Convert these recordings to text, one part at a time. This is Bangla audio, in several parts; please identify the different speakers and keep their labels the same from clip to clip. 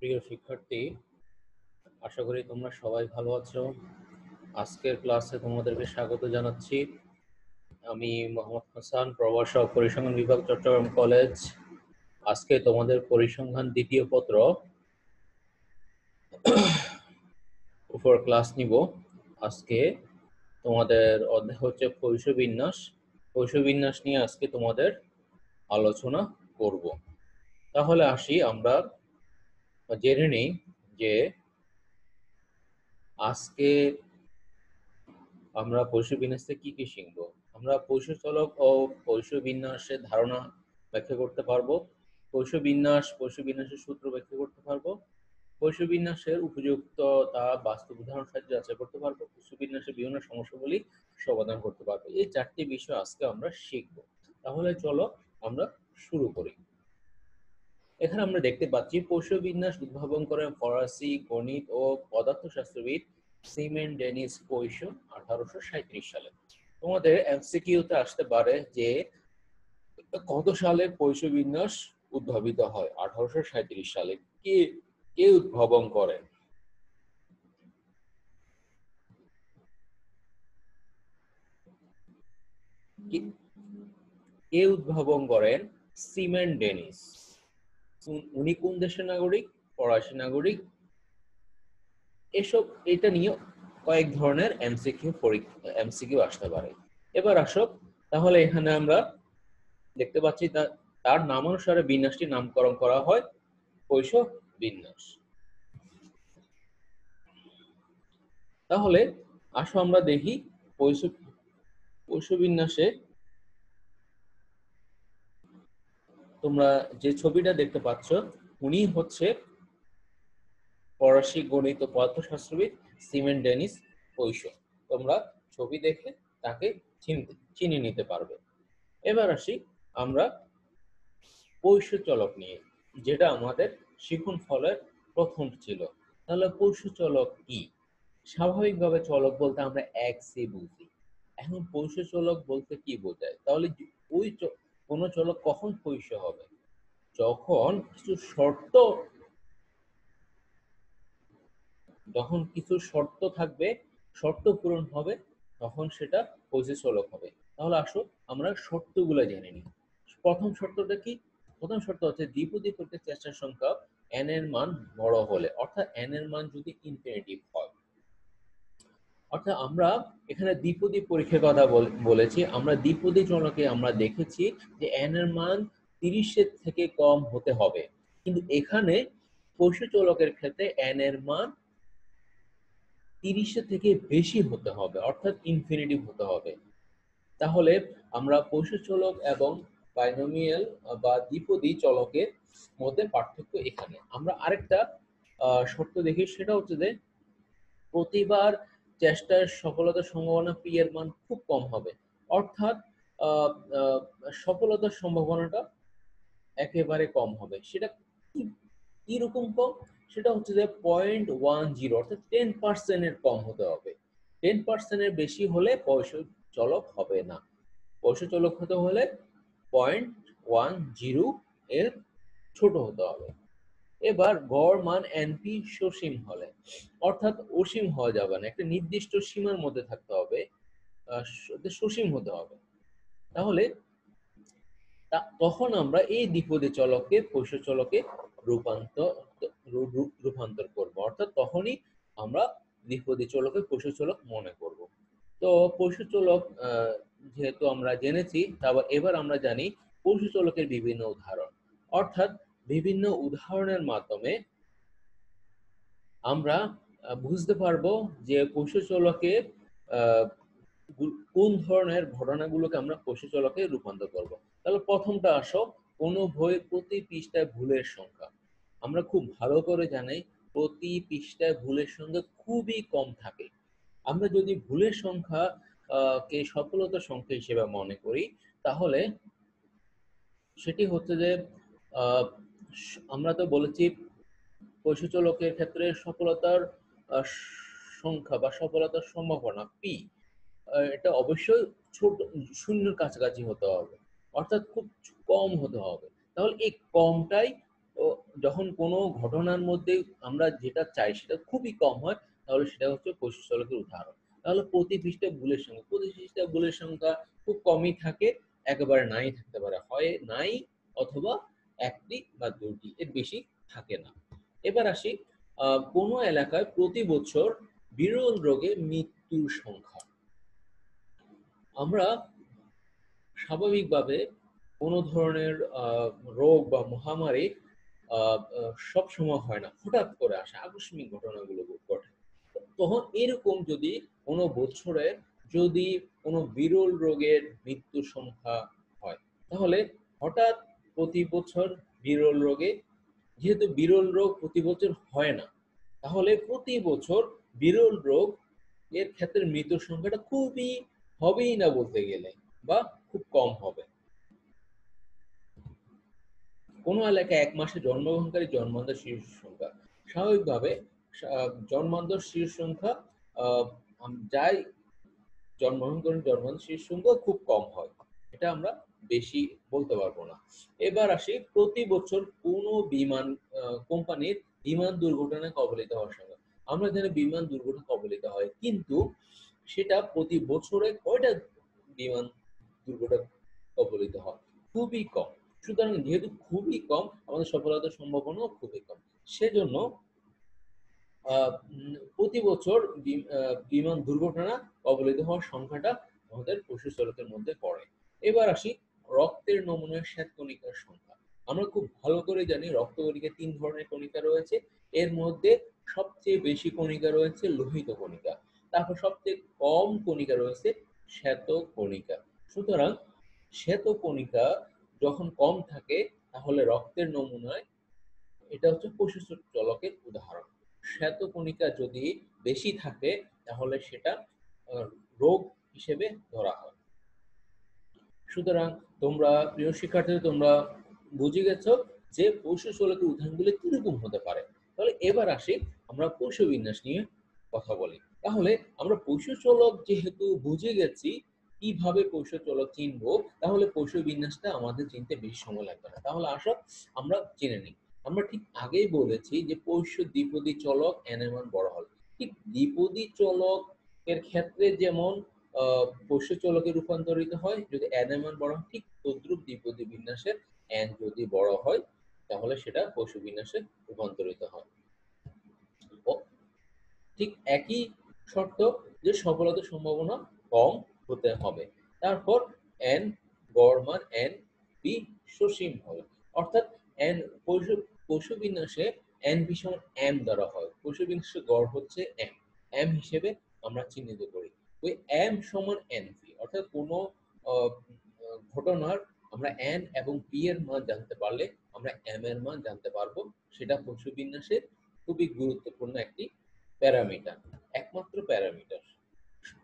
Speaker 1: প্রিয় শিক্ষার্থী, আশা করি তোমরা সবাই ভালো আছো। আজকের ক্লাসে তোমাদেরকে স্বাগত জানাচ্ছি। আমি মোহাম্মদ হাসান, প্রভাষক, পরিসংখ্যান বিভাগ, চট্টগ্রাম কলেজ। আজকে তোমাদের পরিসংখ্যান দ্বিতীয় পত্র উপর ক্লাস নিব। আজকে তোমাদের অধ্যায় হচ্ছে পৈশবিন্যাস। পৈশবিন্যাস নিয়ে আজকে তোমাদের আলোচনা করব। তাহলে আসি, আমরা জেনে নিই যে আজকে আমরা পৈশবিন্যাসে কি কি শিখব। আমরা পৈশচলক ও পৈশবিন্যাসের ধারণা ব্যাখ্যা করতে পারবো, পৈশবিন্যাসের সূত্র ব্যাখ্যা করতে পারবো, পৈশবিন্যাসের উপযুক্ততা বাস্তব উদাহরণ সাহায্যে যাচাই করতে পারবো, পৈশবিন্যাসের বিভিন্ন সমস্যাগুলি সমাধান করতে পারবো। এই চারটি বিষয় আজকে আমরা শিখব। তাহলে চলো আমরা শুরু করি। এখানে আমরা দেখতে পাচ্ছি পৈশবিন্যাস উদ্ভাবন করেন ফরাসি গণিত ও পদার্থশাস্ত্রবিদ সিমেন ডেনিস পৈশ 1837 সালে। তোমাদের এমসিকিউতে আসতে পারে যে কত সালে পৈশবিন্যাস উদ্ভাবিত হয়? 1837 সালে। কে কে উদ্ভাবন করেন? কে উদ্ভাবন করেন? সিমেন ডেনিস। উনি কোন দেশের নাগরিক? ফরাসি নাগরিক। এটা নিয়ে কয়েক ধরনের এমসিকিউ আসতে পারে। এবার আসো, তাহলে এখানে আমরা দেখতে পাচ্ছি তার নামানুসারে বিন্যাসটি নামকরণ করা হয় পৈশ বিন্যাস। তাহলে আসো আমরা দেখি পৈশ বিন্যাসে তোমরা যে ছবিটা দেখতে পাচ্ছ, উনি হচ্ছে ফরাসি গণিত ও পদার্থশাস্ত্রবিদ সিমেন ডেনিস পৈশ। তোমরা ছবি দেখে তাকে চিনে নিতে পারবে। এবার আসি আমরা পৈশ চলক নিয়ে, যেটা আমাদের শিখন ফলের প্রথম ছিল। তাহলে পৈশ চলক কি? স্বাভাবিকভাবে চলক বলতে আমরা এক্স এ বুঝি। এখন পৈশ চলক বলতে কি বোঝায়? তাহলে ওই কোন চলক কখন পৈশ হবে? যখন কিছু শর্ত থাকবে, শর্ত পূরণ হবে, তখন সেটা পৈশ চলক হবে। তাহলে আসো আমরা শর্তগুলো জেনে নিই। প্রথম শর্তটা কি? প্রথম শর্ত হচ্ছে দ্বিপদী পরীক্ষার চেষ্টার সংখ্যা n এর মান বড় হলে, অর্থাৎ n এর মান যদি ইনফিনিটিভ হয়। অর্থাৎ আমরা এখানে দ্বিপদী পরীক্ষার কথা বলেছি। আমরা দ্বিপদী চলকে আমরা দেখেছি যে n এর মান 30 থেকে কম হতে হবে, কিন্তু এখানে পৈশ চলকের ক্ষেত্রে n এর মান 30 থেকে বেশি হতে হবে, অর্থাৎ ইনফিনিটিভ হতে হবে। তাহলে আমরা পৈশ চলক এবং বাইনোমিয়াল বা দ্বিপদী চলকের মধ্যে পার্থক্য এখানে। আমরা আরেকটা শর্ত দেখি, সেটা হচ্ছে যে প্রতিবার চেষ্টার সফলতার সম্ভাবনা পি এর মান খুব কম হবে, অর্থাৎ সফলতার সম্ভাবনাটা একেবারে কম হবে। সেটা কি রকম কম? সেটা হচ্ছে যে 0.10, অর্থাৎ 10% এর কম হতে হবে। 10% এর বেশি হলে পৈশ চলক হবে না। পৈশ চলক হতে হলে 0.10 এর ছোট হতে হবে। এবার গড় মান এনপি সসীম হলে, অর্থাৎ অসীম হওয়া যাবে না, একটা নির্দিষ্ট সীমার মধ্যে থাকতে হবে, সসীম হতে হবে। তাহলে তখন আমরা এই দ্বিপদী চলককে পৈশ চলকে রূপান্তর করব, অর্থাৎ তখনই আমরা দ্বিপদী চলকে পৈশ চলক মনে করব। তো পৈশ চলক যেহেতু আমরা জেনেছি, তারপর এবার আমরা জানি পৈশ চলকের বিভিন্ন উদাহরণ। অর্থাৎ বিভিন্ন উদাহরণের মাধ্যমে আমরা বুঝতে পারবো যে পৈশ চলকে কোন ধরনের ঘটনাগুলোকে আমরা পৈশ চলকে রূপান্তর করব। তাহলে প্রথমটা আসো, কোন বইয়ের প্রতি পৃষ্ঠায় ভুলের সংখ্যা। আমরা খুব ভালো করে জানি প্রতি পৃষ্ঠায় ভুলের সংখ্যা খুবই কম থাকে। আমরা যদি ভুলের সংখ্যা কে সফলতার সংখ্যা হিসেবে মনে করি, তাহলে সেটি হচ্ছে যে আমরা তো বলেছি পৈশ চলকের ক্ষেত্রে সফলতার সংখ্যা বা সফলতার সম্ভাবনা পি, এটা অবশ্যই ছোট, শূন্যের কাছাকাছি হতে হবে, অর্থাৎ খুব কম হতে হবে। তাহলে এই কমটাই ও যখন কোনো ঘটনার মধ্যে আমরা যেটা চাই সেটা খুবই কম হয়, তাহলে সেটা হচ্ছে পৈশু চলকের উদাহরণ। তাহলে প্রতি পৃষ্ঠায় ভুলের সংখ্যা খুব কমই থাকে, একেবারে নাই থাকতে পারে, হয় নাই অথবা একটি বা দুটি, এর বেশি থাকে না। এবার আসি কোনো এলাকায় প্রতি বছর বিরল রোগে মৃত্যুর সংখ্যা। আমরা স্বাভাবিকভাবে কোনো ধরনের রোগ বা মহামারী সব সময় হয় না, হঠাৎ করে আসে, আকস্মিক ঘটনাগুলো ঘটে। তখন এরকম যদি কোনো বছরে যদি কোনো বিরল রোগের মৃত্যুর সংখ্যা হয়, তাহলে হঠাৎ প্রতি বছর বিরল রোগে, যেহেতু বিরল রোগ প্রতি বছর হয় না, তাহলে প্রতি বছর বিরল রোগ এর ক্ষেত্রে মৃত্যুর সংখ্যাটা খুবই, হবেই না বলতে গেলে, বা খুব কম হবে। কোনো এলাকায় এক মাসে জন্মগ্রহণকারী জন্মান্ধ শিশুর সংখ্যা, স্বাভাবিকভাবে জন্মান্ধ শিশুর সংখ্যা যাই জন্মগ্রহণকারী জন্মান্ধ শিশুর সংখ্যা খুব কম হয়, এটা আমরা বেশি বলতে পারবো না। এবার আসি প্রতি বছর কোনো বিমান কোম্পানির বিমান দুর্ঘটনায় কবলিত হওয়ার সংখ্যা। আমরা জানি বিমান দুর্ঘটনা কবলিত হয়, কিন্তু সেটা প্রতি বছরে কয়টা বিমান দুর্ঘটনা কবলিত হয়? খুবই কম। সুতরাং যেহেতু খুবই কম, আমাদের সফলতার সম্ভাবনাও খুবই কম। সেজন্য প্রতি বছর বিমান দুর্ঘটনা কবলিত হওয়ার সংখ্যাটা আমাদের পশু চলকের মধ্যে পড়ে। এবার আসি রক্তের নমুনায় শ্বেতকণিকার সংখ্যা। আমরা খুব ভালো করে জানি রক্ত কণিকায় ৩ ধরনের কণিকা রয়েছে। এর মধ্যে সবচেয়ে বেশি কণিকা রয়েছে লোহিত কণিকা। তারপর সবচেয়ে কম কণিকা রয়েছে শ্বেতকণিকা। সুতরাং শ্বেতকণিকা যখন কম থাকে, তাহলে রক্তের নমুনায় এটা হচ্ছে পশু চলকের উদাহরণ। শ্বেতকণিকা যদি বেশি থাকে, তাহলে সেটা রোগ হিসেবে ধরা হয়। সুতরাং তোমরা প্রিয় শিক্ষার্থী, তোমরা বুঝে গেছো যে পশু চলকের উদাহরণগুলো কিরকম হতে পারে। তাহলে এবার আসি আমরা পশু বিন্যাস নিয়ে কথা বলি। তাহলে আমরা পশু চলক যেহেতু বুঝে গেছি কিভাবে পশু চলক চিনবো, তাহলে পশু বিন্যাসটা আমাদের চিনতে বেশি সময় লাগবে না। তাহলে আসো আমরা জেনে নিই। আমরা ঠিক আগেই বলেছি যে পশু দ্বিপদী চলক n এর মান বড় হল। ঠিক দ্বিপদী চলক এর ক্ষেত্রে যেমন পশু চলকে রূপান্তরিত হয় যদি n এর মান বড় হয়, ঠিক তদ্রূপ দ্বিপদী বিন্যাসের n যদি বড় হয়, তাহলে সেটা পশু বিন্যাসে রূপান্তরিত হয়। ঠিক একই শর্ত যে সফলতার সম্ভাবনা কম হতে হবে। তারপর n গড় মান n p সসীম হবে, অর্থাৎ n পশু বিন্যাসে n p সমান m দ্বারা হয়। পশু বিন্যাসে গড় হচ্ছে m হিসেবে আমরা চিহ্নিত করি। ওই m সমান np, অর্থাৎ কোনো ঘটনার আমরা n এবং p এর মান জানতে পারলে আমরা m এর মান জানতে পারবো। সেটা পশু বিন্যাসের খুবই গুরুত্বপূর্ণ একটি প্যারামিটার, একমাত্র প্যারামিটার।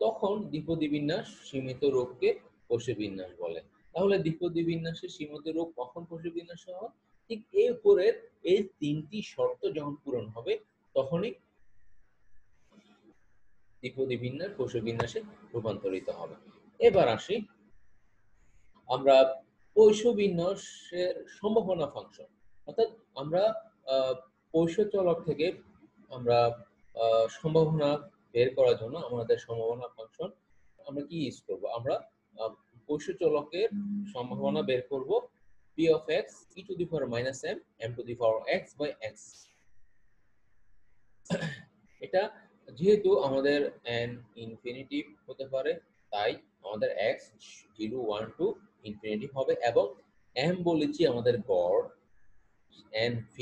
Speaker 1: তখন দ্বিপদী বিন্যাস সীমিত রোগকে পশু বিন্যাস বলে। তাহলে দ্বিপদী বিন্যাসে সীমিত রোগ কখন পশু বিন্যাস হয়? ঠিক এই উপরের এই 3টি শর্ত যখন পূরণ হবে, তখনই দ্বিপদী বিন্যাস পশু বিন্যাসে রূপান্তরিত হবে। এবার আসি আমরা পশু বিন্যাসের সম্ভাবনা ফাংশন, অর্থাৎ আমরা পশু চলক থেকে আমরা সম্ভাবনা বের করার জন্য আমাদের সম্ভাবনা ফাংশন আমরা কি ইউজ করব? আমরা পশু চলকের সম্ভাবনা বের করব p of x e to the power minus m m to the power x by x। এটা যেহেতু আমাদের n ইনফিনিটিভ হতে পারে, তাই আমাদের x 0 1 2 ইনফিনিটিভ হবে, এবং m বলেছি আমাদের গড় n v,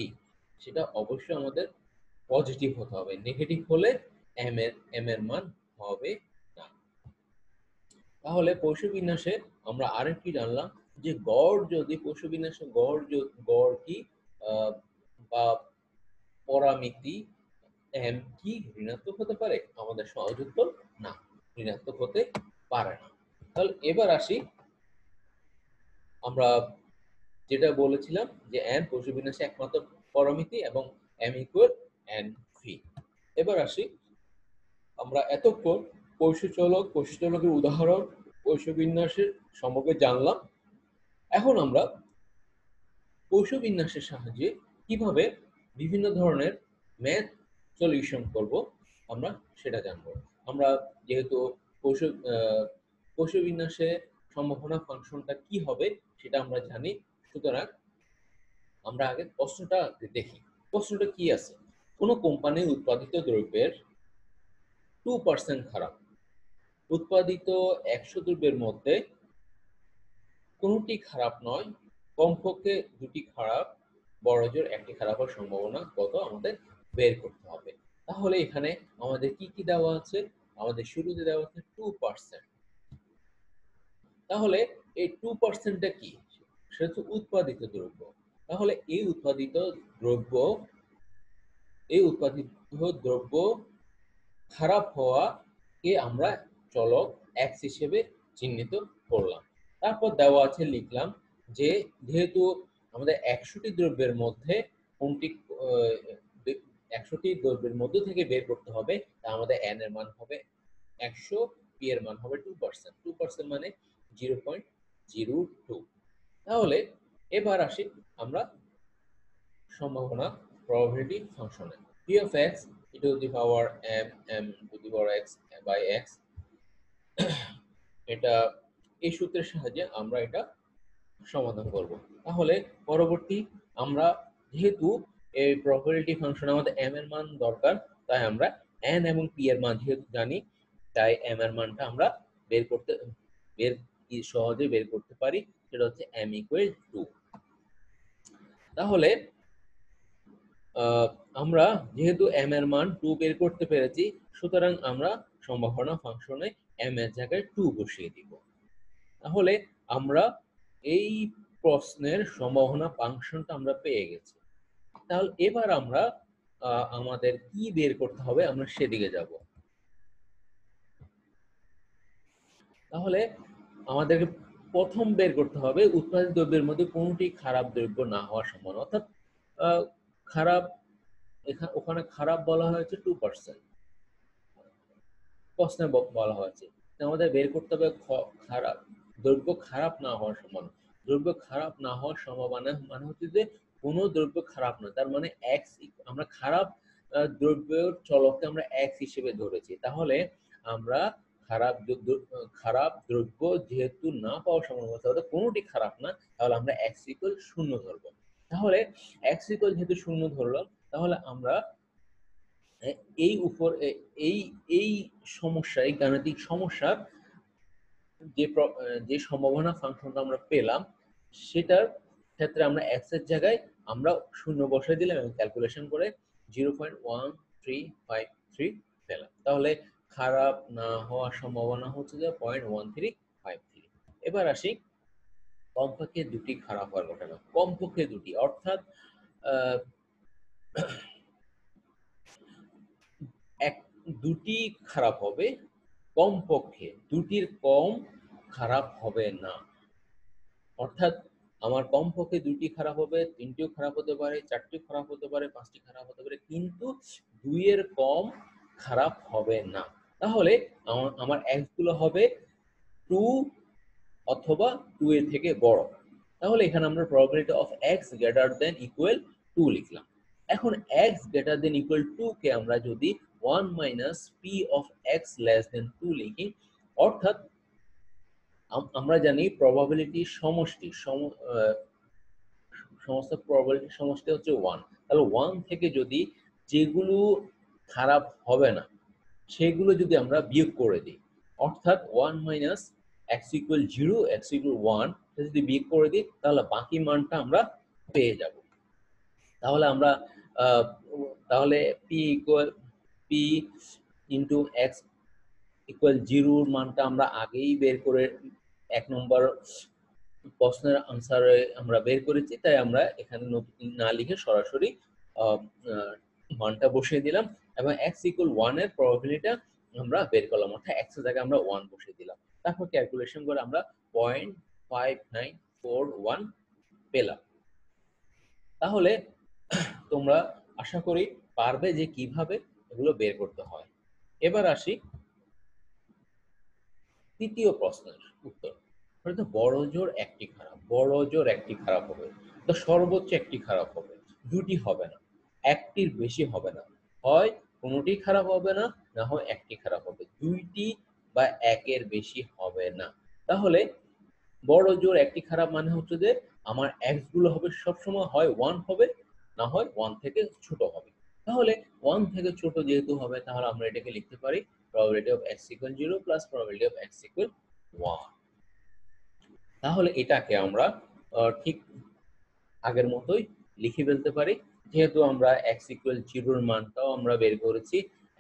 Speaker 1: সেটা অবশ্যই আমাদের পজিটিভ হতে হবে। নেগেটিভ হলে m এর মান হবে না। তাহলে পশু বিন্যাসে আমরা আরেকটি জানলাম যে গড় যদি পশু বিন্যাসে গড় কি বা পরামিতি m কি ঋণাত্মক হতে পারে? আমাদের সহজ উত্তর না, ঋণাত্মক হতে পারে না। তাহলে এবার আসি আমরা যেটা বলেছিলাম যে n পশু বিন্যাসে একমাত্র পরামিতি এবং m ইকুয়াল n v। এবার আসি আমরা এতক্ষণ পশু চলকের উদাহরণ, পশু বিন্যাসের সম্পর্কে জানলাম। এখন আমরা পশু বিন্যাসের সাহায্যে কিভাবে বিভিন্ন ধরনের ম্যাথ সলিউশন করব আমরা সেটা জানবো। আমরা যেহেতু কোষ কোষ বিন্যাসে সম্ভাবনা ফাংশনটা কি হবে সেটা আমরা জানি, সুতরাং আমরা আগে প্রশ্নটা দেখি। প্রশ্নটা কি আছে? কোনো কোম্পানির উৎপাদিত দ্রব্যের 2% খারাপ। উৎপাদিত 100 দ্রব্যের মধ্যে কোনটি খারাপ নয়, কমপক্ষে দুটি খারাপ, বড়জোর একটি খারাপ হওয়ার সম্ভাবনা কত আমাদের বের করতে হবে। তাহলে এখানে আমাদের কি কি দেওয়া আছে? আমাদের শুরুতে দেওয়া আছে 2%। তাহলে এই 2%টা কি? সেটা হচ্ছে উৎপাদিত দ্রব্য। তাহলে এই উৎপাদিত দ্রব্য খারাপ হওয়াকে আমরা চলক x হিসেবে চিহ্নিত করলাম। তারপর দেওয়া আছে লিখলাম যে যেহেতু আমাদের 100টি দ্রব্যের মধ্যে কোনটি 100টি দ্রব্যের মধ্য থেকে বের করতে হবে, তা আমাদের n এর মান হবে 100, p এর মান হবে 2%। 2% মানে 0.02। তাহলে এবার আসি আমরা সম্ভাবনা প্রবাবিলিটি ফাংশনে। p of x e to the power m to the power x by x, এটা এই সূত্রের সাহায্যে আমরা এটা সমাধান করব। তাহলে পরবর্তী আমরা যেহেতু এই প্রবাবিলিটি ফাংশন আমাদের m এর মান দরকার, তাই আমরা n এবং p এর মান যেহেতু জানি, তাই m এর মানটা আমরা সহজে বের করতে পারি। সেটা হচ্ছে m equal 2। তাহলে আমরা যেহেতু m এর মান 2 বের করতে পেরেছি, সুতরাং আমরা সম্ভাবনা ফাংশনে m এর জায়গায় 2 বসিয়ে দিব। তাহলে আমরা এই প্রশ্নের সম্ভাবনা ফাংশনটা আমরা পেয়ে গেছি। তাহলে এবার আমরা আমাদের কি বের করতে হবে আমরা সেদিকে যাব। তাহলে আমাদেরকে প্রথম বের করতে হবে উৎপাদিত দ্রব্যের মধ্যে কোনটি খারাপ দ্রব্য না হওয়ার সম্ভাবনা, অর্থাৎ খারাপ, ওখানে খারাপ বলা হয়েছে 2%, প্রশ্নে বলা হয়েছে। আমাদের বের করতে হবে খারাপ দ্রব্য খারাপ না হওয়ার সম্ভাবনা। দ্রব্য খারাপ না হওয়ার সম্ভাবনা মানে হচ্ছে যে কোনো দ্রব্য খারাপ না, তার মানে এক্স, আমরা খারাপ দ্রব্যের চলককে আমরা এক্স হিসেবে ধরেছি। তাহলে আমরা খারাপ দ্রব্য যেহেতু না পাওয়ার সম্ভাবনা, তাহলে কোনোটি খারাপ না, তাহলে আমরা এক্স ইকুয়াল 0 ধরবো। তাহলে এক্স ইকুয়াল যেহেতু 0 ধরলাম, তাহলে আমরা এই উপর এই এই সমস্যা, এই গাণিতিক সমস্যার যে সম্ভাবনা ফাংশনটা আমরা পেলাম, সেটার ক্ষেত্রে আমরা এক্স এর জায়গায় আমরা 0 বসাই দিলাম এবং ক্যালকুলেশন করে 0.1353 পেলাম। তাহলে খারাপ না হওয়ার সম্ভাবনা হচ্ছে যে 0.1353। এবার আসি কমপক্ষে দুটি খারাপ হওয়ার ঘটনা। কমপক্ষে দুটি অর্থাৎ দুটি খারাপ হবে, কমপক্ষে দুটির কম খারাপ হবে না। অর্থাৎ আমার কমপক্ষে দুটি খারাপ হবে, তিনটিও খারাপ হতে পারে, চারটিও খারাপ হতে পারে, পাঁচটি খারাপ হতে পারে, কিন্তু 2 এর কম খারাপ হবে না। তাহলে আমার এক্স গুলো হবে 2 অথবা 2 এর থেকে বড়। তাহলে এখানে আমরা probability of x greater than equal 2 লিখলাম। এখন x greater than equal 2 কে আমরা যদি 1 minus p of x less than 2 লিখি, অর্থাৎ আমরা জানি probability সমষ্টি সমস্ত probability সমষ্টি হচ্ছে 1। তাহলে 1 থেকে যদি যেগুলো খারাপ হবে না সেগুলো যদি আমরা বিয়োগ করে দিই, অর্থাৎ 1 minus x equal 0, x equal 1 যদি বিয়োগ করে দিই, তাহলে বাকি মানটা আমরা পেয়ে যাব। তাহলে আমরা তাহলে p into x equal 0 এর মানটা আমরা আগেই বের করে 1 নম্বর প্রশ্নের আনসারে আমরা বের করেছি, তাই আমরা এখানে না লিখে সরাসরি মানটা বসিয়ে দিলাম এবং x equal 1 এর প্রবাবিলিটিটা আমরা বের করলাম, অর্থাৎ x এর জায়গায় আমরা 1 বসিয়ে দিলাম। তারপর ক্যালকুলেশন করে আমরা 0.5941 পেলাম। তাহলে তোমরা আশা করি পারবে যে কিভাবে এগুলো বের করতে হয়। এবার আসি তৃতীয় প্রশ্নের উত্তর। বড় জোর একটি খারাপ, বড় জোর একটি খারাপ হবে, তো সর্বোচ্চ একটি খারাপ হবে। দুটি হবে না, একটির বেশি হবে না। হয় কোনোটি খারাপ হবে না, না হয় একটি খারাপ হবে, দুইটি বা একের বেশি হবে না। তাহলে বড় জোর একটি খারাপ মানে হচ্ছে যে আমার এক্স গুলো হবে সবসময় হয় 1 হবে, না হয় 1 থেকে ছোট হবে। তাহলে 1 থেকে ছোট যেহেতু হবে, তাহলে আমরা এটাকে লিখতে পারি probability of x equal 0 plus probability of x equal 1। তাহলে এটাকে আমরা ঠিক আগের মতোই লিখে ফেলতে পারি। যেহেতু আমরা x equal 0 এর মানটাও আমরা বের করেছি,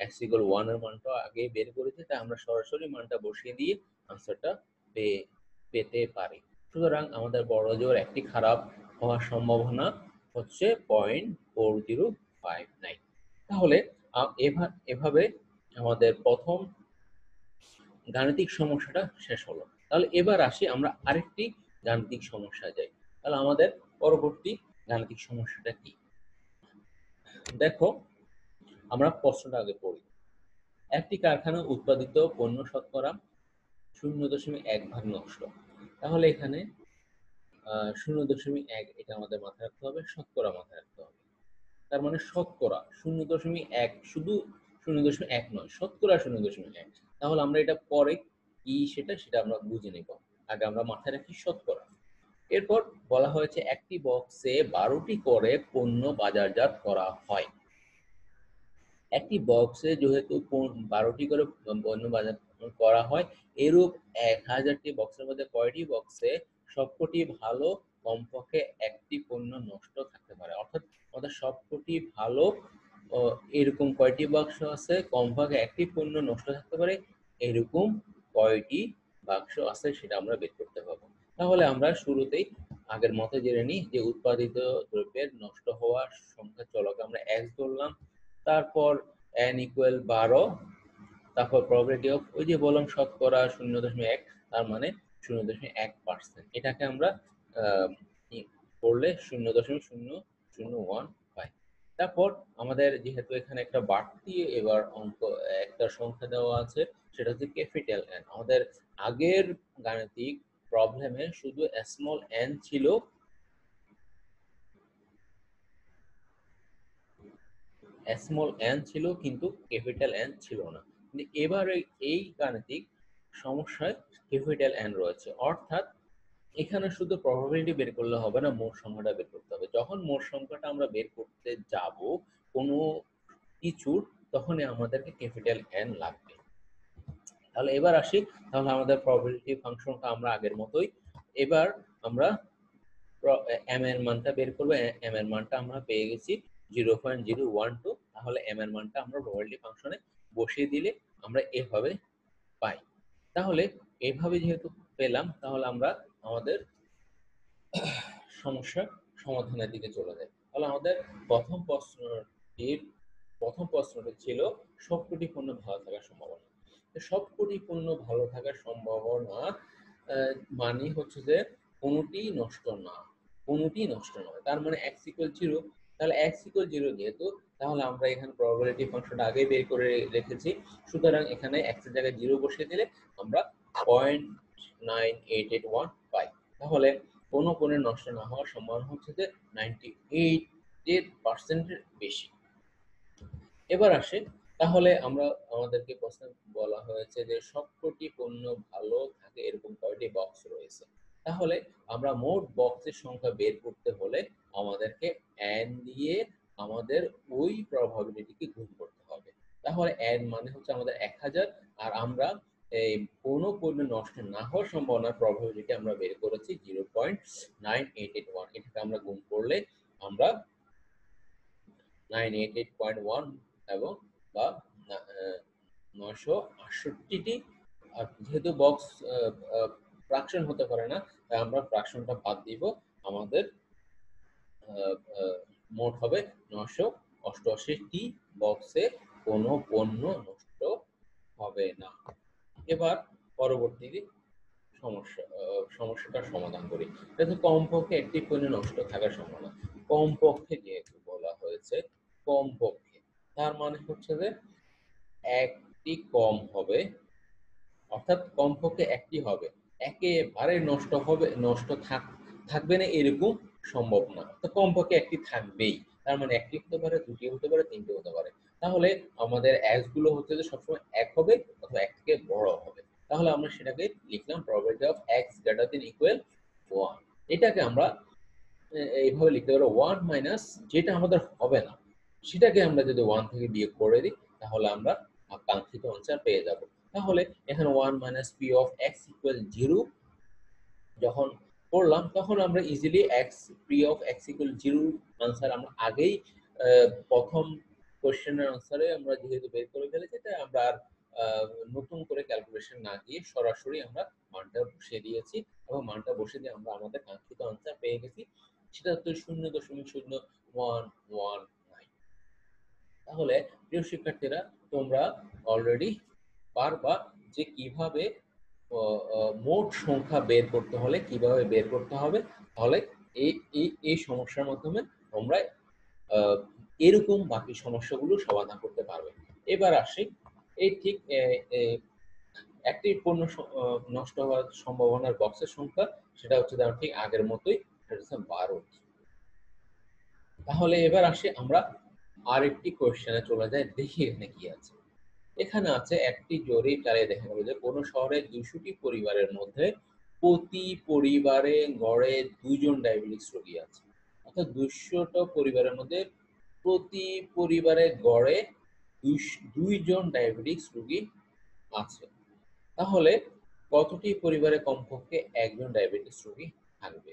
Speaker 1: x equal 1 এর মানটাও আগে বের করেছি, তাই আমরা সরাসরি মানটা বসিয়ে দিয়ে আনসারটা পেতে পারি। সুতরাং আমাদের বড় জোর একটি খারাপ হওয়ার সম্ভাবনা হচ্ছে 0.4059। তাহলে এভাবে আমাদের প্রথম গাণিতিক সমস্যাটা শেষ হলো। তাহলে এবার আসি আমরা আরেকটি গাণিতিক সমস্যা যাই। তাহলে আমাদের পরবর্তী গাণিতিক সমস্যাটা কি? দেখো, আমরা প্রশ্নটা আগে পড়ি। একটি কারখানা উৎপাদিত পণ্য শতকরা 0.1 ভাগ নষ্ট। তাহলে এখানে 0.1 এটা আমাদের মাথায় রাখতে হবে, শতকরা মাথায় রাখতে হবে। তার মানে শতকরা 0.1, শুধু 0.1 নয়, শতকরা 0.1। তাহলে আমরা এটা পরে কি সেটা আমরা বুঝে নেব। আগে আমরা মাথায় রাখি শতকরা। এরপর বলা হয়েছে একটি বক্সে 12টি করে পণ্য বাজারজাত করা হয়। একটি বক্সে যেহেতু 12টি করে পণ্য বাজার করা হয়, এরূপ 1000টি বক্সের মধ্যে কয়টি বক্সে সবকটি ভালো, কমপক্ষে একটি পণ্য নষ্ট থাকতে পারে? অর্থাৎ আমাদের সবকটি ভালো, এরকম কয়টি বাক্স আছে, কমপক্ষে একটি পণ্য নষ্ট থাকতে পারে, এরকম কয়টি বাক্স আছে সেটা আমরা বের করতে পারবো। তাহলে আমরা শুরুতেই আগের মতো জেনে নিই যে উৎপাদিত দ্রব্যের নষ্ট হওয়ার সংখ্যা চলকে আমরা x ধরলাম, তারপর n ইকুয়াল 12, তারপর প্রবাবিলিটি অফ ওই যে বললাম শতকরা 0.1, তার মানে 0.1%। এটাকে আমরা করলে 0.001 হয়। তারপর আমাদের যেহেতু এখানে একটা বাড়তি এবার অঙ্ক একটা সংখ্যা দেওয়া আছে, সেটা হচ্ছে ক্যাপিটাল এন। আমাদের আগের গাণিতিক প্রবলেমে শুধু স্মল এন ছিল, স্মল এন ছিল কিন্তু ক্যাপিটাল এন ছিল না। কিন্তু এবারে এই গাণিতিক সমস্যায় ক্যাপিটাল এন রয়েছে, অর্থাৎ এখানে শুধু প্রবাবিলিটি বের করলে হবে না, মোট সংখ্যাটা বের করতে হবে। যখন মোট সংখ্যাটা আমরা বের করতে যাব কোনো কিছুর, তখনই আমাদেরকে ক্যাপিটাল এন লাগবে। তাহলে এবার আসি, তাহলে আমাদের প্রবাবিলিটি ফাংশনটা আমরা আগের মতোই, এবার আমরা এম এর মানটা বের করবো। এম এর মানটা আমরা পেয়ে গেছি 0.012। তাহলে এম এর মানটা আমরা প্রবাবিলিটি ফাংশনে বসিয়ে দিলে আমরা এভাবে পাই। তাহলে এইভাবে যেহেতু পেলাম, তাহলে আমরা আমাদের সমস্যার সমাধানের দিকে চলে যাই। তাহলে আমাদের প্রথম প্রশ্নটি ছিল সবকটি পণ্য ভালো থাকার সম্ভাবনা। সবকটি পণ্য ভালো থাকার সম্ভাবনা মানে হচ্ছে যে কোনোটি নষ্ট না, কোনোটি নষ্ট নয়। তার মানে x equal 0। তাহলে x equal 0 যেহেতু, তাহলে আমরা এখানে প্রবাবিলিটি ফাংশনটা আগে বের করে রেখেছি। সুতরাং এখানে x এর জায়গায় 0 বসিয়ে দিলে আমরা 0.9881 পাই। তাহলে কোনো পণ্য নষ্ট না হওয়ার সম্ভাবনা হচ্ছে যে 98% এর বেশি। এবার আসে, তাহলে আমাদেরকে প্রশ্ন বলা হয়েছে যে সবকটি পণ্য ভালো থাকে এরকম কয়টি বক্স রয়েছে। তাহলে আমরা মোট বক্সের সংখ্যা বের করতে হলে আমাদেরকে n দিয়ে আমাদের ওই প্রবাবিলিটিকে গুণ করতে হবে। তাহলে n মানে হচ্ছে আমাদের 1000, আর আমরা এই কোনো পণ্য নষ্ট না হওয়ার সম্ভাবনার প্রবাবিলিটি আমরা বের করেছি 0.9881। এটাকে আমরা গুণ করলে আমরা 988.1 এবং বা 968টি, আর যেহেতু বক্স ফ্র্যাকশন হতে পারে না, তাই আমরা ফ্র্যাকশনটা বাদ দিব। আমাদের মোট হবে 988টি বক্সে কোনো পণ্য নষ্ট হবে না। এবার পরবর্তী সমস্যাটার সমাধান করি। যেহেতু কমপক্ষে একটি পণ্য নষ্ট থাকার সম্ভাবনা, কমপক্ষে যেহেতু বলা হয়েছে, কমপক্ষে তার মানে হচ্ছে যে একটি কম হবে, অর্থাৎ কমপক্ষে একটি হবে। একেবারে নষ্ট থাকবে না এরকম সম্ভব না, তো কমপক্ষে একটি থাকবেই। তার মানে একটি হতে পারে, দুটি হতে পারে, তিনটি হতে পারে। তাহলে আমাদের এক্স গুলো হচ্ছে যে সবসময় এক হবে অথবা এক থেকে বড় হবে। তাহলে আমরা সেটাকে লিখলাম probability of x greater than equal 1। এটাকে আমরা এইভাবে লিখতে পারো 1 মাইনাস যেটা আমাদের হবে না সেটাকে আমরা যদি 1 থেকে বিয়োগ করে দিই তাহলে আমরা কাঙ্ক্ষিত আনসার পেয়ে যাব। তাহলে এখানে 1 minus P of X equal 0 যখন করলাম তখন আমরা easily x P of X equal 0 answer আমরা আগেই প্রথম কোশ্চেনের আনসারে আমরা যেহেতু বের করে ফেলেছি তাই আমরা আর নতুন করে ক্যালকুলেশন না দিয়ে সরাসরি আমরা মানটা বসিয়ে দিয়েছি এবং মানটা বসিয়ে দিয়ে আমরা আমাদের কাঙ্ক্ষিত আনসার পেয়ে গেছি, সেটা হচ্ছে 0.0119। তাহলে প্রিয় শিক্ষার্থীরা, তোমরা অলরেডি পারবা যে কিভাবে মোট সংখ্যা বের করতে হলে কিভাবে বের করতে হবে। তাহলে এই এই সমস্যার মাধ্যমে তোমরা এরকম বাকি সমস্যাগুলো সমাধান করতে পারবে। এবার আসি, এই ঠিক একটি পণ্য নষ্ট হওয়ার সম্ভাবনার বক্সের সংখ্যা, সেটা হচ্ছে ঠিক আগের মতোই, সেটা হচ্ছে 12। তাহলে এবার আসি আমরা আরেকটি কোশ্চেনে চলে যাই, দেখি এখানে কি আছে। এখানে আছে একটি জরিপ চালিয়ে দেখা গেল যে কোনো শহরের 200টি পরিবারের মধ্যে প্রতি পরিবারে গড়ে 2 জন ডায়াবেটিস রোগী আছে। অর্থাৎ 200টা পরিবারের মধ্যে প্রতি পরিবারে গড়ে 2 জন ডায়াবেটিস রোগী আছে। তাহলে কতটি পরিবারে কমপক্ষে একজন ডায়াবেটিস রোগী থাকবে?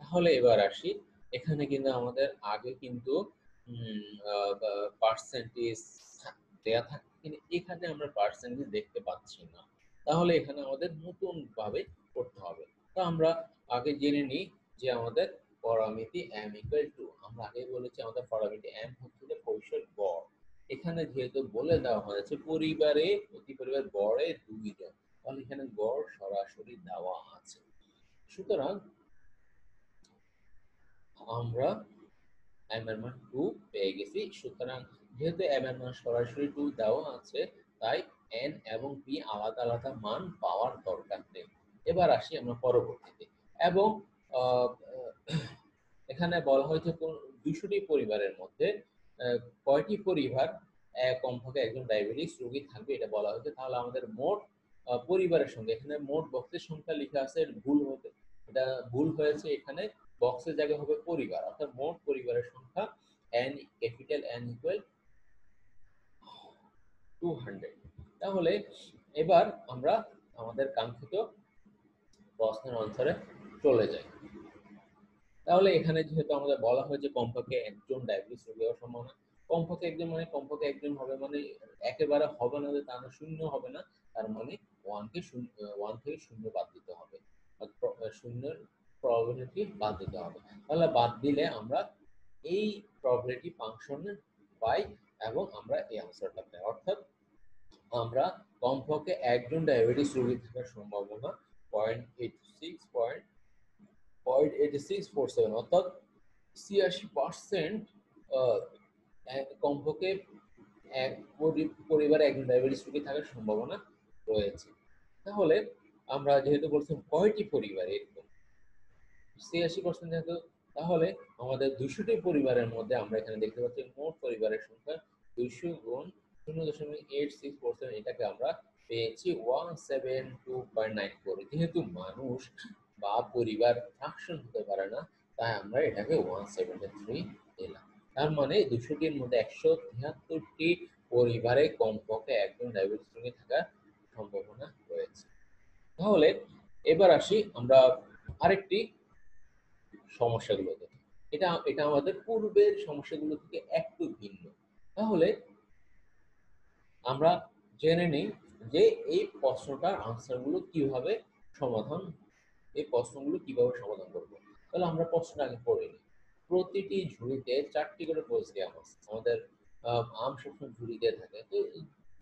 Speaker 1: তাহলে এবার আসি, এখানে কিন্তু আমাদের আগে কিন্তু পার্সেন্টেজ দেয়া থাকে, কিন্তু এখানে আমরা পার্সেন্টেজ দেখতে পাচ্ছি না। তাহলে এখানে আমাদের নতুন ভাবে করতে হবে। তো আমরা আগে জেনে নিই যে আমাদের পরামিতি m ইকুয়াল টু, আমরা আগে বলেছি আমাদের পরামিতি m হচ্ছে যে ভবিষ্যৎ গড়। এখানে যেহেতু বলে দেওয়া হয়েছে পরিবারে প্রতি পরিবার গড়ে 2 জন, তাহলে এখানে গড় সরাসরি দেওয়া আছে। সুতরাং আমরা m এর মান 2 পেয়ে গেছি। সুতরাং যেহেতু m এর মান সরাসরি 2 দেওয়া আছে, তাই n এবং p আলাদা আলাদা মান পাওয়ার দরকার নেই। এবার আসি আমরা পরবর্তীতে, এবং এখানে বলা হয়েছে 200টি পরিবারের মধ্যে কয়টি পরিবার কমপক্ষে একজন ডায়াবেটিস রোগী থাকবে এটা বলা হয়েছে। তাহলে আমাদের মোট পরিবারের সঙ্গে, এখানে মোট বক্সের সংখ্যা লেখা আছে, ভুল হবে, এটা ভুল হয়েছে। এখানে বক্সের জায়গায় হবে পরিবার, অর্থাৎ মোট পরিবারের সংখ্যা n ক্যাপিটাল N ইকুয়াল 200। তাহলে এবার আমরা আমাদের কাঙ্ক্ষিত প্রশ্নের আনসারে চলে যাই। তাহলে এখানে যেহেতু আমাদের বলা হয়েছে কমপক্ষে একজন ডায়াবেটিস রোগী হওয়ার সম্ভাবনা, কমপক্ষে একজন মানে কমপক্ষে একজন হবে মানে একেবারে হবে না যে তা না, শূন্য হবে না, তার মানে 1 থেকে শূন্য বাদ দিতে হবে, শূন্যের প্রবাবিলিটি বাদ দিতে হবে। তাহলে বাদ দিলে আমরা এই প্রবাবিলিটি ফাংশন পাই এবং আমরা এই আনসারটা পাই। অর্থাৎ আমরা কমপক্ষে একজন ডায়াবেটিস রোগী থাকার সম্ভাবনা 0.8647, অর্থাৎ 86% কমপক্ষে এক পরিবারে একজন ডায়াবেটিস রোগী থাকার সম্ভাবনা রয়েছে। তাহলে আমরা যেহেতু বলছিলাম কয়টি পরিবার, এরকম 86% যেহেতু, তাহলে আমাদের 200টি পরিবারের মধ্যে আমরা এখানে দেখতে পাচ্ছি মোট পরিবারের সংখ্যা 200 গুণ 0.8647, এটাকে আমরা পেয়েছি 172.94। যেহেতু মানুষ বা পরিবার ফ্র্যাকশন হতে পারে না, তাই আমরা এটাকে 173 দিলাম। তার মানে 200টির মধ্যে 173টি পরিবারে কমপক্ষে একজন ডায়াবেটিস রোগী থাকার সম্ভাবনা রয়েছে। তাহলে এবার আসি আমরা আরেকটি সমস্যাগুলোতে। এটা এটা আমাদের পূর্বের সমস্যাগুলো থেকে একটু ভিন্ন। তাহলে আমরা জেনে নিই যে এই প্রশ্নটার আনসারগুলো কিভাবে সমাধান, এই প্রশ্নগুলো কিভাবে সমাধান করব। তাহলে আমরা প্রশ্নটা আগে পড়ে নিই। প্রতিটি ঝুড়িতে 4টি করে ফজলি আম আছে। আমাদের আম সবসময় ঝুড়িতে থাকে, তো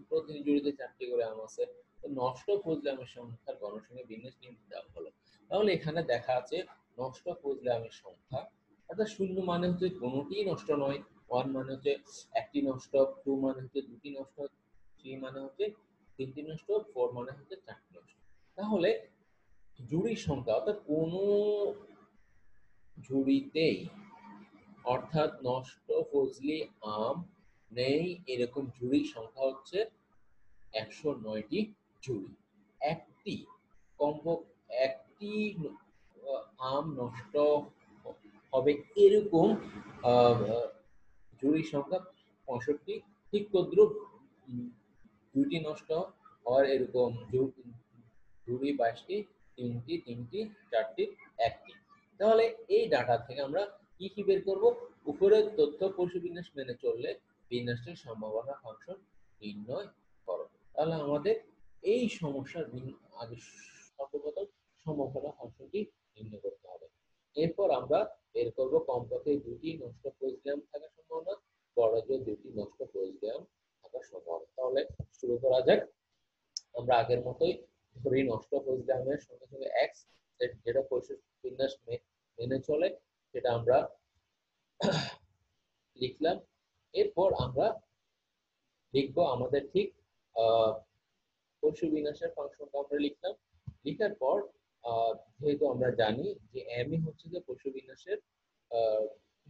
Speaker 1: প্রতিটি ঝুড়িতে 4টি করে আম আছে। তো নষ্ট ফজলি আমের সংখ্যার গণসংখ্যা বিন্যাস নিম্নে দেওয়া হলো। তাহলে এখানে দেখা আছে নষ্ট ফজলি আমের সংখ্যা, অর্থাৎ 0 মানে হচ্ছে কোনোটিই নষ্ট নয়, 1 মানে হচ্ছে একটি নষ্ট, 2 মানে হচ্ছে দুটি নষ্ট, 3 মানে হচ্ছে 3টি নষ্ট, 4 মানে হচ্ছে 4টি নষ্ট। তাহলে জুড়ির সংখ্যা, অর্থাৎ কোনো ঝুড়িতেই, অর্থাৎ নষ্ট ফজলি আম নেই এরকম ঝুড়ির সংখ্যা হচ্ছে 109টি ঝুড়ি। একটি একটি আম নষ্ট হবে এরকম আহ, ঝুড়ির সংখ্যা 65। ঠিক তদ্রুপ দুইটি নষ্ট হওয়ার এরকম ঝুড়ি 22টি, তিনটি, চারটি, একটি। তাহলে এই ডাটা থেকে আমরা কি কি বের করব? উপরের তথ্য পশু বিন্যাস মেনে চললে বিন্যাসটির সম্ভাবনা ফাংশন নির্ণয় করো। তাহলে আমাদের এই সমস্যার আগে সর্বপ্রথম সম্ভাবনা ফাংশনটি নির্ণয় করতে হবে। এরপর আমরা বের করব কমপক্ষে দুটি নষ্ট পরিমাণ থাকার সম্ভাবনা, বড় জোর দুটি নষ্ট পরিমাণ থাকার সম্ভাবনা। তাহলে শুরু করা যাক। আমরা আগের মতোই ধরি নষ্ট পরিমাণের সঙ্গে সঙ্গে x, যেটা পরিশেষ বিন্যাস মেনে চলে সেটা আমরা লিখলাম। এরপর আমরা লিখব আমাদের ঠিক পশু বিন্যাসের ফাংশনটা আমরা লিখলাম। লিখার পর যেহেতু আমরা জানি যে m ই হচ্ছে যে পশু বিন্যাসের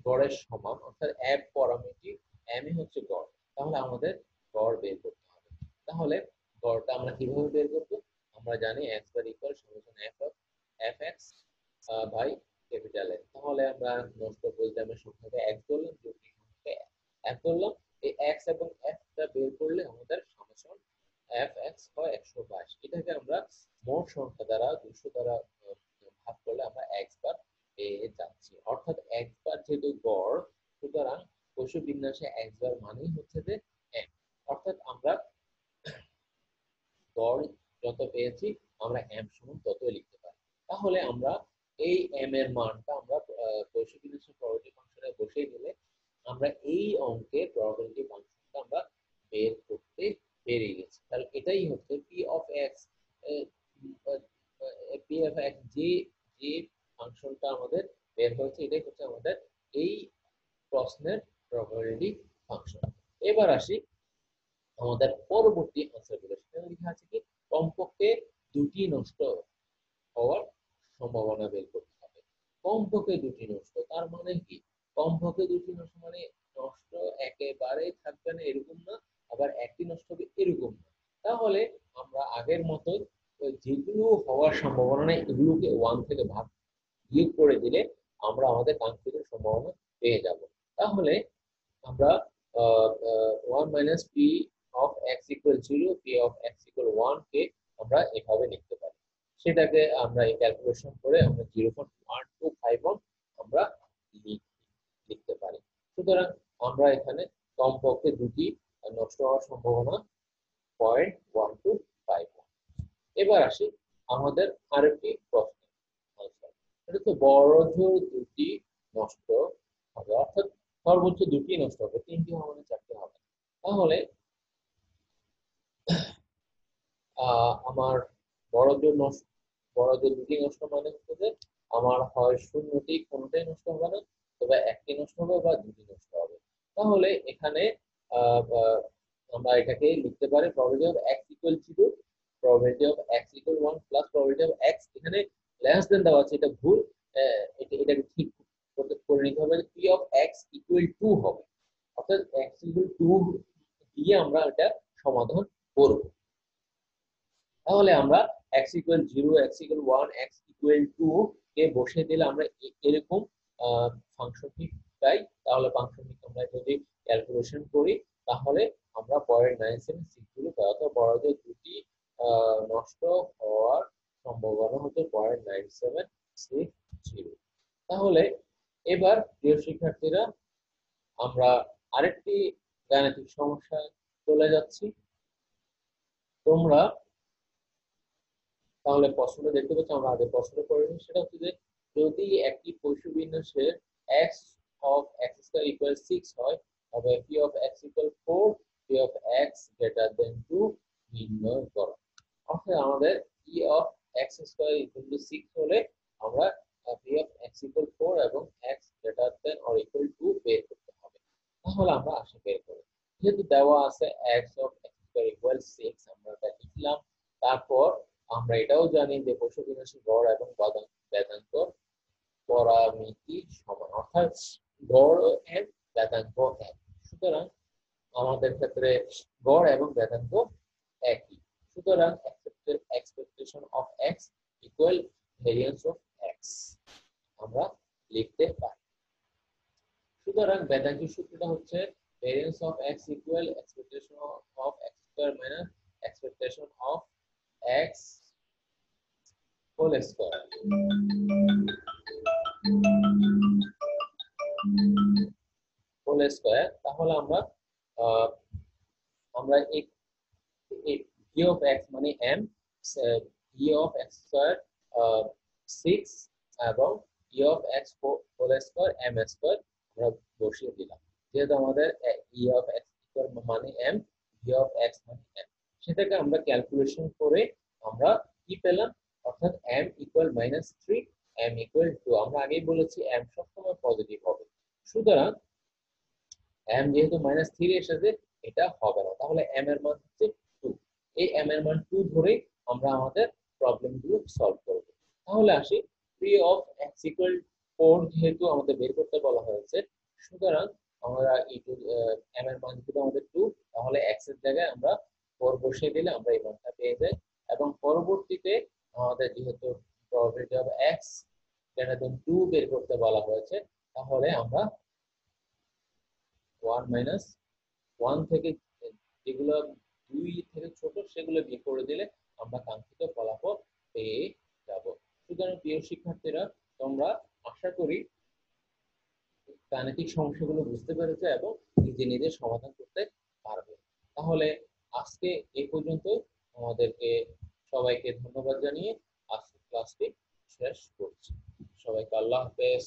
Speaker 1: গড়ের সমান, অর্থাৎ f প্যারামিটার m ই হচ্ছে গড়, তাহলে আমাদের গড় বের করতে হবে। তাহলে গড়টা আমরা কিভাবে বের করব? আমরা জানি x বার ইকুয়াল সমান fx বাই ক্যাপিটাল N। তাহলে আমরা নষ্ট পরিমাণের সংখ্যাকে x ধরলাম, দুটি সংখ্যাকে f ধরলাম। এই x এবং f টা বের করলে আমাদের সামেশন fx হয় 122। এটাকে আমরা মোট সংখ্যা দ্বারা 200 দ্বারা ভাগ করলে আমরা x বার পেয়ে যাচ্ছি। অর্থাৎ x বার যেহেতু গড়, সুতরাং পশু বিন্যাসে x বার মানেই হচ্ছে যে m। অর্থাৎ আমরা গড় যত পেয়েছি আমরা m সমান ততই লিখতে পারি। তাহলে আমরা এই m এর মানটা আমরা পশু বিন্যাসের প্রবাবিলিটি ফাংশনে বসিয়ে দিলে আমরা এই অঙ্কের প্রবাবিলিটি ফাংশনটা আমরা বের করতে পেরে গেছি। তাহলে এটাই হচ্ছে p of x। p of x যে যে ফাংশনটা আমাদের বের হয়েছে এটাই হচ্ছে আমাদের এই প্রশ্নের প্রবাবিলিটি ফাংশন। এবার আসি আমাদের পরবর্তী আনসারগুলো। সেখানে লেখা আছে কি কমপক্ষে দুটি নষ্ট হওয়ার সম্ভাবনা বের করতে হবে। কমপক্ষে দুটি নষ্ট তার মানে কি? কমপক্ষে দুটি নষ্ট মানে নষ্ট একেবারে থাকবে না এরকম না, আবার একটি নষ্ট হবে এরকম না। তাহলে আমরা আগের মতো যেগুলো হওয়ার সম্ভাবনা নেই এগুলোকে 1 থেকে বিয়োগ করে দিলে আমরা আমাদের কাঙ্ক্ষিত সম্ভাবনা পেয়ে যাব। তাহলে আমরা 1 minus P of X equal 0, P of X equal 1 কে আমরা এভাবে লিখতে পারি। সেটাকে আমরা এই ক্যালকুলেশন করে আমরা 0.1251 আমরা লিখতে পারি। সুতরাং আমরা এখানে কমপক্ষে দুটি নষ্ট হওয়ার সম্ভাবনা 0.1251। এবার আসি আমাদের আরেকটি প্রশ্ন। এটা তো বড় জোর দুটি নষ্ট হবে, অর্থাৎ সর্বোচ্চ দুটি নষ্ট হবে, তিনটি হবে না চারটি হবে। তাহলে আমার বড় জোর দুটি নষ্ট মানে হচ্ছে যে আমার হয় শূন্যটি কোনোটাই নষ্ট হবে না, তবে একটি নষ্ট হবে বা দুটি নষ্ট হবে। তাহলে এখানে আমরা এটাকে লিখতে পারি probability of x equal 0, probability of x equal 1 plus probability of x, এখানে লেস দেন দেওয়া আছে, এটা ভুল। এটাকে ঠিক করে নিতে হবে। p অফ x ইকুয়াল 2 হবে, অর্থাৎ x ইকুয়াল 2 দিয়ে আমরা এটা সমাধান করব। তাহলে আমরা x equal 0, x equal 1, x equal 2 কে বসিয়ে দিলে আমরা এরকম ফাংশনটি পাই। তাহলে ফাংশনটি আমরা যদি ক্যালকুলেশন করি তাহলে আমরা 0.9760 পাই, অর্থাৎ বড় যে দুটি নষ্ট হওয়ার সম্ভাবনা হচ্ছে 0.9760। তাহলে এবার প্রিয় শিক্ষার্থীরা আমরা আরেকটি গাণিতিক সমস্যায় চলে যাচ্ছি। তোমরা তাহলে প্রশ্নটা দেখতে পাচ্ছ, আমরা আগে প্রশ্নটা করে নিই। সেটা হচ্ছে যে যদি একটি পশু বিন্যাসের x of x square equal 6 হয় তবে p of x equal 4, p of x greater than 2 নির্ণয় করো। অর্থাৎ আমাদের p of x square equal to 6 হলে আমরা p of x equal 4 এবং x greater than or equal to বের করতে হবে। তাহলে আমরা আসলে বের করি, যেহেতু দেওয়া আছে x of x square equal 6 আমরা এটা লিখলাম। তারপর আমরা এটাও জানি যে পশু বিন্যাসের গড় এবং বেদান্তর পরামিতি সমান, অর্থাৎ গড় এম বেদাঙ্ক এক। সুতরাং আমাদের ক্ষেত্রে গড় এবং বেদাঙ্ক একই। সুতরাং expectation of X equal variance of X আমরা লিখতে পারি। সুতরাং বেদাঙ্কের সূত্রটা হচ্ছে variance of X equal expectation of X square minus expectation of X whole square. Whole square, তাহলে আমরা এই ভি অফ এক্স মানে M, V of X square 6 এবং V of X whole square M square আমরা বসিয়ে দিলাম। যেহেতু আমাদের ই অফ এক্স মানে এম, ভি অফ এক্স মানে এম, সেটাকে আমরা ক্যালকুলেশন করে আমরা কি পেলাম, অর্থাৎ m ইকুয়াল -3, m ইকুয়াল 2। আমরা আগেই বলেছি m সবসময় পজিটিভ হবে। সুতরাং m যেহেতু -3 এসেছে, এটা হবে না, তাহলে m এর মান হচ্ছে 2। এই m এর মান 2 ধরে আমরা আমাদের প্রবলেমগুলো সলভ করব। তাহলে আসি, পি অফ x ইকুয়াল 4 যেহেতু আমাদের বের করতে বলা হয়েছে, সুতরাং আমরা m এর মান যেহেতু আমাদের 2, তাহলে x এর জায়গায় আমরা 4 বসিয়ে দিলে আমরা এই মানটা পেয়ে যাই। এবং পরবর্তীতে আমাদের যেহেতু probability of x greater than 2 বের করতে বলা হয়েছে, তাহলে আমরা 1 মাইনাস 1 থেকে যেগুলো 2 থেকে ছোট সেগুলো বিয়োগ করে দিলে আমরা কাঙ্ক্ষিত ফলাফল পেয়ে যাব। সুতরাং প্রিয় শিক্ষার্থীরা, তোমরা আশা করি গাণিতিক সমস্যাগুলো বুঝতে পেরেছো এবং নিজে নিজে সমাধান করতে পারবে। তাহলে আজকে এই পর্যন্ত, আমাদেরকে সবাইকে ধন্যবাদ জানিয়ে আজকে ক্লাসটি শেষ করছি। সবাইকে আল্লাহ হাফেজ।